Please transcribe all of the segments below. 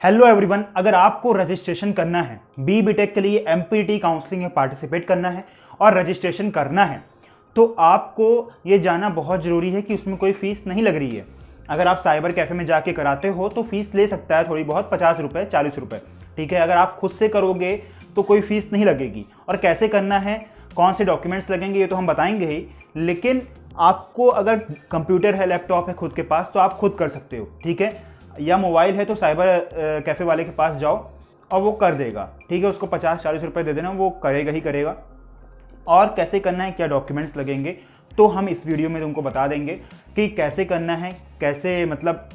Hello everyone, अगर आपको registration करना है बीटेक के लिए एमपीटी काउंसलिंग में पार्टिसिपेट करना है और रजिस्ट्रेशन करना है तो आपको ये जानना बहुत ज़रूरी है कि उसमें कोई फ़ीस नहीं लग रही है। अगर आप साइबर कैफ़े में जाके कराते हो तो फ़ीस ले सकता है थोड़ी बहुत, 50 रुपये 40 रुपये, ठीक है। अगर आप खुद से करोगे तो कोई फ़ीस नहीं लगेगी। और कैसे करना है, कौन से डॉक्यूमेंट्स लगेंगे, ये तो हम बताएंगे ही, लेकिन आपको अगर कंप्यूटर है, लैपटॉप है खुद के पास तो आप खुद कर सकते हो, ठीक है। या मोबाइल है तो साइबर कैफ़े वाले के पास जाओ और वो कर देगा, ठीक है। उसको 50-40 रुपये दे देना, वो करेगा ही करेगा। और कैसे करना है, क्या डॉक्यूमेंट्स लगेंगे, तो हम इस वीडियो में तुमको बता देंगे कि कैसे करना है, कैसे मतलब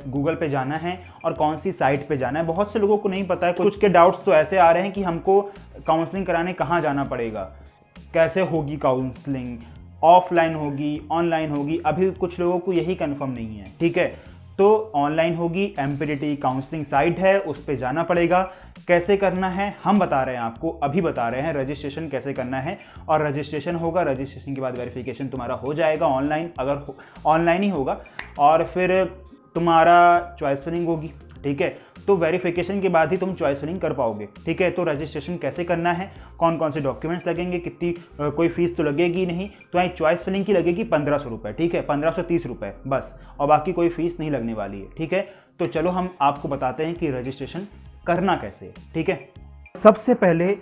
गूगल पे जाना है और कौन सी साइट पे जाना है। बहुत से लोगों को नहीं पता है, कुछ के डाउट्स तो ऐसे आ रहे हैं कि हमको काउंसलिंग कराने कहाँ जाना पड़ेगा, कैसे होगी काउंसलिंग, ऑफलाइन होगी ऑनलाइन होगी। अभी कुछ लोगों को यही कंफर्म नहीं है, ठीक है। तो ऑनलाइन होगी, एमपीटी काउंसलिंग साइट है, उस पर जाना पड़ेगा। कैसे करना है हम बता रहे हैं आपको, अभी बता रहे हैं रजिस्ट्रेशन कैसे करना है। और रजिस्ट्रेशन होगा, रजिस्ट्रेशन के बाद वेरिफिकेशन तुम्हारा हो जाएगा ऑनलाइन, अगर ऑनलाइन ही होगा। और फिर तुम्हारा चॉइस फिलिंग होगी, ठीक है। तो वेरिफिकेशन के बाद ही तुम चॉइस फिलिंग कर पाओगे, ठीक है। तो रजिस्ट्रेशन कैसे करना है, कौन कौन से डॉक्यूमेंट्स लगेंगे, कितनी कोई फीस तो लगेगी नहीं। तो यहाँ चॉइस फिलिंग की लगेगी 1500 रुपये, ठीक है, 1530 रुपये बस, और बाकी कोई फीस नहीं लगने वाली है, ठीक है। तो चलो हम आपको बताते हैं कि रजिस्ट्रेशन करना कैसे है, ठीक है। सबसे पहले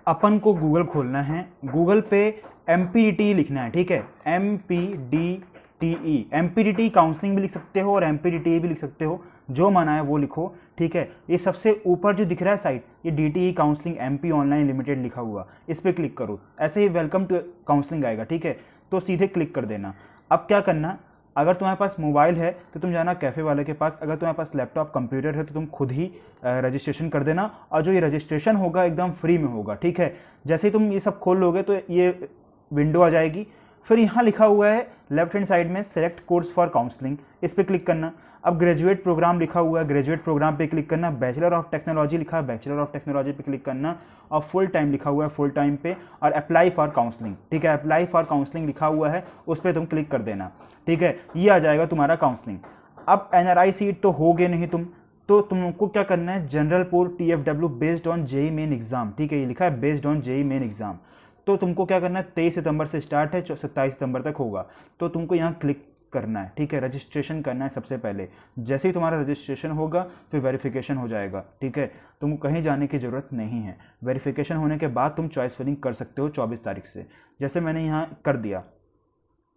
अपन को गूगल खोलना है, गूगल पे एमपीटी लिखना है, ठीक है। MPDTE, एमपीटी काउंसलिंग भी लिख सकते हो और एमपीटी भी लिख सकते हो, जो माना है वो लिखो, ठीक है। ये सबसे ऊपर जो दिख रहा है साइट, ये DTE counselling MP online limited लिखा हुआ, इस पर क्लिक करो। ऐसे ही वेलकम टू काउंसलिंग आएगा, ठीक है। तो सीधे क्लिक कर देना। अब क्या करना, अगर तुम्हारे पास मोबाइल है तो तुम जाना कैफ़े वाले के पास, अगर तुम्हारे पास लैपटॉप कंप्यूटर है तो तुम खुद ही रजिस्ट्रेशन कर देना। और जो ये रजिस्ट्रेशन होगा एकदम फ्री में होगा, ठीक है। जैसे ही तुम ये सब खोल लोगे तो ये विंडो आ जाएगी। फिर यहाँ लिखा हुआ है लेफ्ट हैंड साइड में सेलेक्ट कोर्स फॉर काउंसलिंग, इस पर क्लिक करना। अब ग्रेजुएट प्रोग्राम लिखा हुआ है, ग्रेजुएट प्रोग्राम पे क्लिक करना। बैचलर ऑफ टेक्नोलॉजी लिखा है, बैचलर ऑफ टेक्नोलॉजी पे क्लिक करना। और फुल टाइम लिखा हुआ है, फुल टाइम पे। और अप्लाई फॉर काउंसलिंग, ठीक है, अप्लाई फॉर काउंसलिंग लिखा हुआ है, उस पर तुम क्लिक कर देना, ठीक है। ये आ जाएगा तुम्हारा काउंसलिंग। अब NRI सीट तो होगे नहीं तुम, तो तुमको क्या करना है, general pool TFW based on JEE main exam, ठीक है, ये लिखा है based on JEE main exam. तो तुमको क्या करना है, 23 सितंबर से स्टार्ट है, 27 सितंबर तक होगा। तो तुमको यहाँ क्लिक करना है, ठीक है, रजिस्ट्रेशन करना है सबसे पहले। जैसे ही तुम्हारा रजिस्ट्रेशन होगा फिर वेरिफिकेशन हो जाएगा, ठीक है। तुमको कहीं जाने की ज़रूरत नहीं है। वेरिफिकेशन होने के बाद तुम चॉइस फिलिंग कर सकते हो 24 तारीख से, जैसे मैंने यहाँ कर दिया।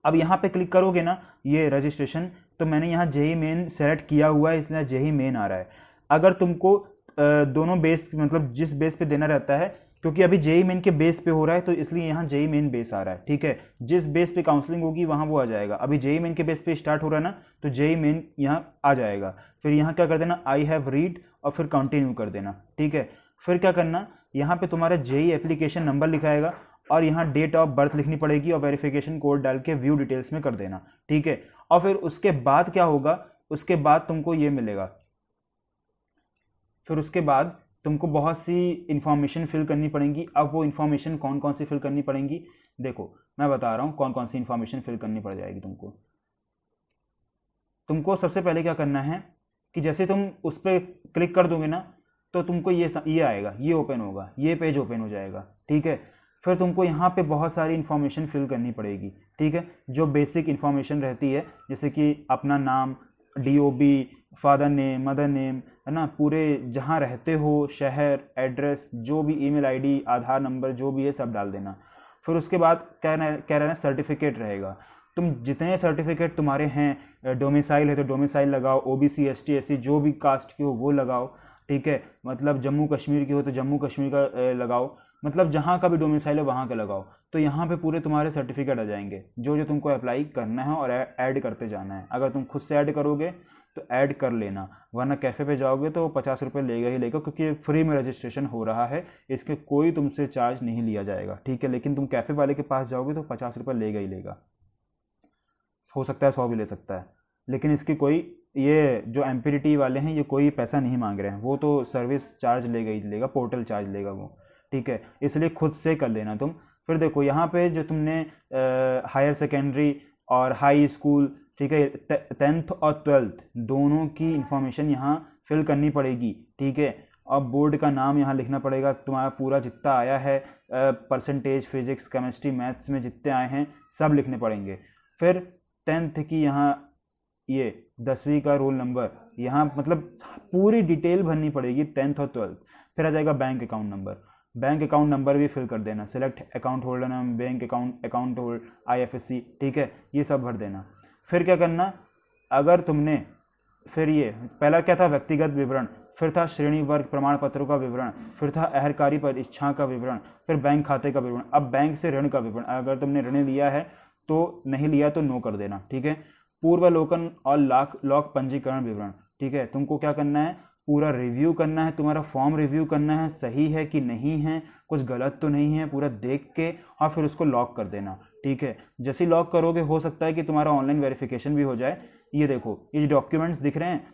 अब यहाँ पे क्लिक करोगे ना, ये रजिस्ट्रेशन, तो मैंने यहाँ JEE मेन सेलेक्ट किया हुआ है, इसलिए JEE मेन आ रहा है। अगर तुमको दोनों बेस, मतलब जिस बेस पे देना रहता है, क्योंकि अभी JEE मेन के बेस पे हो रहा है तो इसलिए यहाँ JEE मेन बेस आ रहा है, ठीक है। जिस बेस पे काउंसलिंग होगी वहाँ वो आ जाएगा। अभी JEE मेन के बेस पे स्टार्ट हो रहा है ना, तो JEE मेन यहाँ आ जाएगा। फिर यहाँ क्या कर देना, आई हैव रीड, और फिर कंटिन्यू कर देना, ठीक है। फिर क्या करना, यहाँ पे तुम्हारा JEE एप्लीकेशन नंबर लिखाएगा और यहाँ डेट ऑफ बर्थ लिखनी पड़ेगी और वेरिफिकेशन कोड डाल के व्यू डिटेल्स में कर देना, ठीक है। और फिर उसके बाद क्या होगा, उसके बाद तुमको ये मिलेगा। फिर उसके बाद तुमको बहुत सी इंफॉर्मेशन फिल करनी पड़ेंगी। अब वो इंफॉर्मेशन कौन कौन सी फिल करनी पड़ेंगी, देखो मैं बता रहा हूँ कौन कौन सी इंफॉर्मेशन फिल करनी पड़ जाएगी तुमको सबसे पहले क्या करना है कि जैसे तुम उस पर क्लिक कर दोगे ना, तो तुमको ये आएगा, ये ओपन होगा, ये पेज ओपन हो जाएगा, ठीक है। फिर तुमको यहाँ पे बहुत सारी इन्फॉर्मेशन फिल करनी पड़ेगी, ठीक है, जो बेसिक इन्फॉर्मेशन रहती है, जैसे कि अपना नाम, DOB, father name, mother name, है ना, पूरे जहाँ रहते हो, शहर, एड्रेस, जो भी ईमेल ID, आधार नंबर, जो भी है सब डाल देना। फिर उसके बाद कह रहे हैं सर्टिफिकेट रहेगा। तुम जितने सर्टिफिकेट तुम्हारे हैं, डोमिसाइल है तो डोमिसाइल लगाओ, OBC ST SC जो भी कास्ट की हो वो लगाओ, ठीक है। मतलब जम्मू कश्मीर की हो तो जम्मू कश्मीर का लगाओ, मतलब जहाँ का भी डोमिसाइल है वहाँ का लगाओ। तो यहाँ पे पूरे तुम्हारे सर्टिफिकेट आ जाएंगे जो जो तुमको अप्लाई करना है और ऐड करते जाना है। अगर तुम खुद से ऐड करोगे तो ऐड कर लेना, वरना कैफ़े पे जाओगे तो 50 रुपये लेगा ही लेगा, क्योंकि फ्री में रजिस्ट्रेशन हो रहा है, इसके कोई तुमसे चार्ज नहीं लिया जाएगा, ठीक है। लेकिन तुम कैफ़े वाले के पास जाओगे तो 50 रुपये लेगा ही लेगा, हो सकता है 100 भी ले सकता है, लेकिन इसकी कोई, ये जो MPT वाले हैं ये कोई पैसा नहीं मांग रहे हैं, वो तो सर्विस चार्ज लेगा ही लेगा, पोर्टल चार्ज लेगा वो, ठीक है। इसलिए खुद से कर लेना तुम। फिर देखो यहाँ पे जो तुमने हायर सेकेंडरी और हाई स्कूल, ठीक है, 10th और 12th दोनों की इंफॉर्मेशन यहाँ फिल करनी पड़ेगी, ठीक है। अब बोर्ड का नाम यहाँ लिखना पड़ेगा, तुम्हारा पूरा जितना आया है परसेंटेज, फिजिक्स, केमिस्ट्री, मैथ्स में जितने आए हैं सब लिखने पड़ेंगे। फिर 10th की यहाँ ये 10वीं का रोल नंबर, यहाँ मतलब पूरी डिटेल भरनी पड़ेगी 10th और 12th। फिर आ जाएगा bank account number, bank account number भी फिल कर देना, सिलेक्ट अकाउंट होल्डर नाम, बैंक अकाउंट होल्डर, IFSC, ठीक है, ये सब भर देना। फिर क्या करना, अगर तुमने फिर ये पहला क्या था, व्यक्तिगत विवरण, फिर था श्रेणी वर्ग प्रमाण पत्रों का विवरण, फिर था अहरकारी परीक्षा का विवरण, फिर बैंक खाते का विवरण। अब बैंक से ऋण का विवरण, अगर तुमने ऋण लिया है तो, नहीं लिया तो नो कर देना, ठीक है। पूर्वावलोकन और लॉक पंजीकरण विवरण, ठीक है। तुमको क्या करना है, पूरा रिव्यू करना है, तुम्हारा फॉर्म रिव्यू करना है, सही है कि नहीं है, कुछ गलत तो नहीं है, पूरा देख के और फिर उसको लॉक कर देना, ठीक है। जैसे लॉक करोगे हो सकता है कि तुम्हारा ऑनलाइन वेरिफिकेशन भी हो जाए। ये देखो, ये डॉक्यूमेंट्स दिख रहे हैं,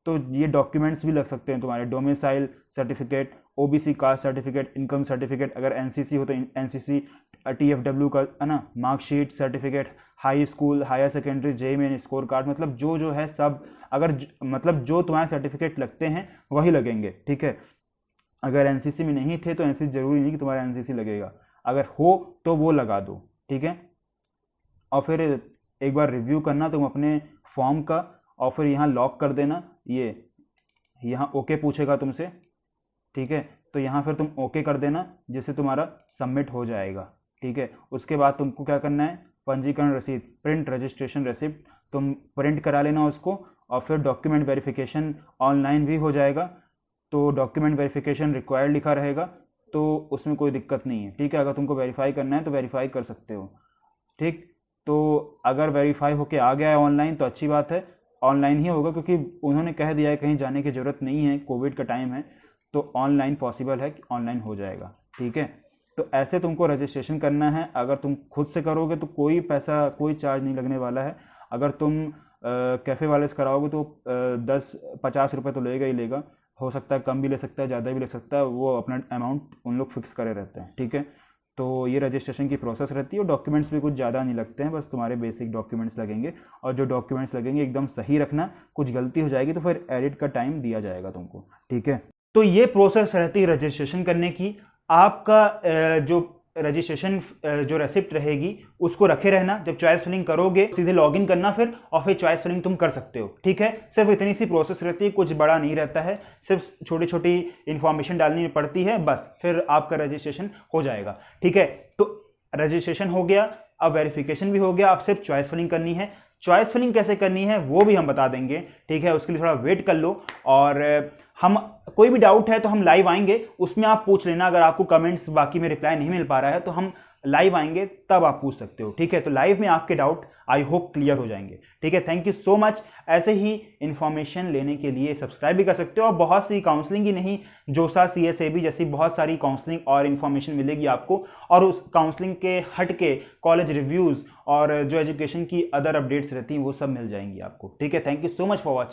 तो ये डॉक्यूमेंट्स भी लग सकते हैं तुम्हारे, domicile certificate, OBC caste certificate, income certificate, अगर NCC हो तो NCC, TFW का है ना, marksheet, certificate, high school, higher secondary, JEE main score card, मतलब जो है सब, अगर मतलब जो तुम्हारे सर्टिफिकेट लगते हैं वही लगेंगे, ठीक है। अगर NCC में नहीं थे तो NCC जरूरी नहीं कि तुम्हारा NCC लगेगा, अगर हो तो वो लगा दो, ठीक है। और फिर एक बार रिव्यू करना तुम अपने फॉर्म का, और फिर यहाँ लॉक कर देना। ये यहाँ ओके पूछेगा तुमसे, ठीक है, तो यहाँ फिर तुम ओके कर देना, जिससे तुम्हारा सबमिट हो जाएगा, ठीक है। उसके बाद तुमको क्या करना है, पंजीकरण रसीद, प्रिंट रजिस्ट्रेशन रिसिप्ट, तुम प्रिंट करा लेना उसको, और फिर डॉक्यूमेंट वेरिफिकेशन ऑनलाइन भी हो जाएगा। तो डॉक्यूमेंट वेरिफिकेशन रिक्वायर्ड लिखा रहेगा, तो उसमें कोई दिक्कत नहीं है, ठीक है। अगर तुमको वेरीफाई करना है तो वेरीफाई कर सकते हो, ठीक। तो अगर वेरीफाई होके आ गया है ऑनलाइन तो अच्छी बात है, ऑनलाइन ही होगा, क्योंकि उन्होंने कह दिया है कहीं जाने की ज़रूरत नहीं है, कोविड का टाइम है, तो ऑनलाइन पॉसिबल है कि ऑनलाइन हो जाएगा, ठीक है। तो ऐसे तुमको रजिस्ट्रेशन करना है। अगर तुम खुद से करोगे तो कोई पैसा, कोई चार्ज नहीं लगने वाला है। अगर तुम कैफ़े वाले से कराओगे तो 10-50 रुपये तो लेगा ही लेगा, हो सकता है कम भी ले सकता है, ज़्यादा भी ले सकता है, वो अपना अमाउंट उन लोग फिक्स करे रहते हैं, ठीक है। तो ये रजिस्ट्रेशन की प्रोसेस रहती है, और डॉक्यूमेंट्स भी कुछ ज़्यादा नहीं लगते हैं, बस तुम्हारे बेसिक डॉक्यूमेंट्स लगेंगे, और जो डॉक्यूमेंट्स लगेंगे एकदम सही रखना, कुछ गलती हो जाएगी तो फिर एडिट का टाइम दिया जाएगा तुमको, ठीक है। तो ये प्रोसेस रहती है रजिस्ट्रेशन करने की। आपका जो रजिस्ट्रेशन जो रेसिप्ट रहेगी उसको रखे रहना, जब चॉइस फिलिंग करोगे सीधे लॉगिन करना फिर, और फिर चॉइस फिलिंग तुम कर सकते हो, ठीक है। सिर्फ इतनी सी प्रोसेस रहती है, कुछ बड़ा नहीं रहता है, सिर्फ छोटी छोटी इंफॉर्मेशन डालनी पड़ती है, बस फिर आपका रजिस्ट्रेशन हो जाएगा, ठीक है। तो रजिस्ट्रेशन हो गया, अब वेरिफिकेशन भी हो गया, अब सिर्फ चॉइस फिलिंग करनी है। चॉइस फिलिंग कैसे करनी है वो भी हम बता देंगे, ठीक है। उसके लिए थोड़ा वेट कर लो, और हम कोई भी डाउट है तो हम लाइव आएंगे, उसमें आप पूछ लेना। अगर आपको कमेंट्स बाकी में रिप्लाई नहीं मिल पा रहा है तो हम लाइव आएंगे, तब आप पूछ सकते हो, ठीक है। तो लाइव में आपके डाउट आई होप क्लियर हो जाएंगे, ठीक है। Thank you so much. ऐसे ही इंफॉर्मेशन लेने के लिए सब्सक्राइब भी कर सकते हो, और बहुत सी काउंसलिंग ही नहीं, जोसा CSAB जैसी बहुत सारी काउंसलिंग और इन्फॉर्मेशन मिलेगी आपको, और उस काउंसलिंग के हट के कॉलेज रिव्यूज़ और जो एजुकेशन की अदर अपडेट्स रहती हैं वो सब मिल जाएंगी आपको, ठीक है। Thank you so much for watching.